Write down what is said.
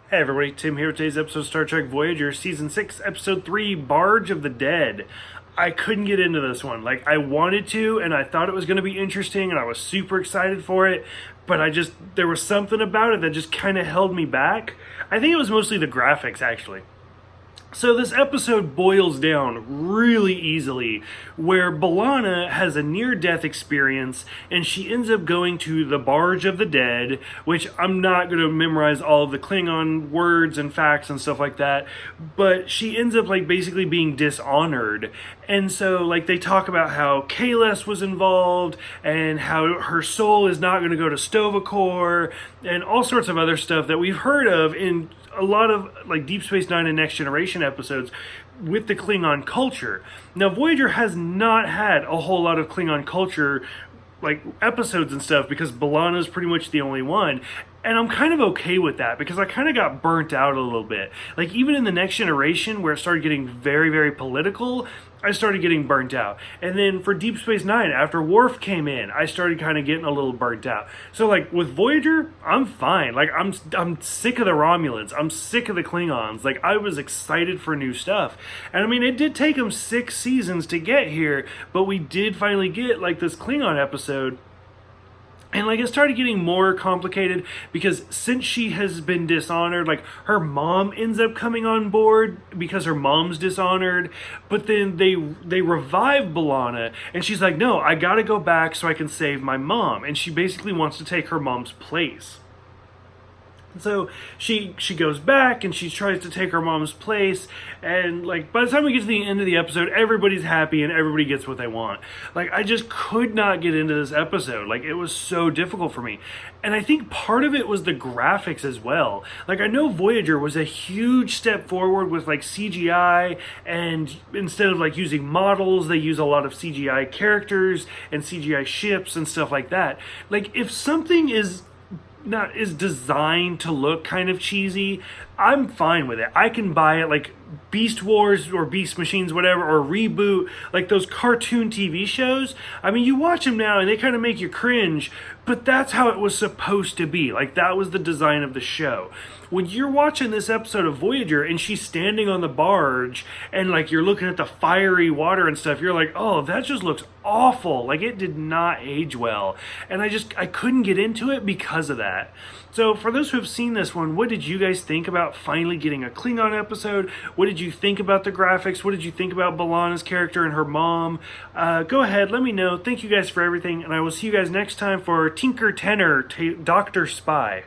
Hey everybody, Tim here with today's episode of Star Trek Voyager, Season 6, Episode 3, Barge of the Dead. I couldn't get into this one. I wanted to, and I thought it was going to be interesting, and I was super excited for it, but there was something about it that just kind of held me back. I think it was mostly the graphics, actually. So this episode boils down really easily where B'Elanna has a near-death experience and she ends up going to the Barge of the Dead, which I'm not going to memorize all of the Klingon words and facts and stuff like that, but she ends up basically being dishonored. And so they talk about how Kahless was involved and how her soul is not going to go to Sto-vo-kor and all sorts of other stuff that we've heard of in a lot of Deep Space Nine and Next Generation episodes with the Klingon culture. Now, Voyager has not had a whole lot of Klingon culture episodes and stuff because B'Elanna's pretty much the only one. And I'm kind of okay with that because I kind of got burnt out a little bit. Even in the Next Generation where it started getting very, very political, I started getting burnt out. And then for Deep Space Nine, after Worf came in, I started kind of getting a little burnt out. So with Voyager, I'm fine. I'm sick of the Romulans. I'm sick of the Klingons. I was excited for new stuff. And I mean, it did take them 6 seasons to get here, but we did finally get this Klingon episode. And it started getting more complicated because since she has been dishonored, her mom ends up coming on board because her mom's dishonored. But then they revive B'Elanna and she's like, no, I gotta go back so I can save my mom. And she basically wants to take her mom's place. So she goes back and she tries to take her mom's place, and by the time we get to the end of the episode, everybody's happy and everybody gets what they want. I just could not get into this episode. It was so difficult for me. And I think part of it was the graphics as well. I know Voyager was a huge step forward with CGI, and instead of using models, they use a lot of CGI characters and CGI ships and stuff like that. If something is designed to look kind of cheesy, I'm fine with it. I can buy it, Beast Wars or Beast Machines, whatever, or Reboot, those cartoon TV shows. I mean, you watch them now and they kind of make you cringe, but that's how it was supposed to be. That was the design of the show. When you're watching this episode of Voyager and she's standing on the barge and you're looking at the fiery water and stuff, you're like, oh, that just looks awful. It did not age well. And I couldn't get into it because of that. So for those who have seen this one, what did you guys think about finally getting a Klingon episode? What did you think about the graphics? What did you think about B'Elanna's character and her mom? Go ahead, let me know. Thank you guys for everything, and I will see you guys next time for Tinker Tenor Dr. Spy.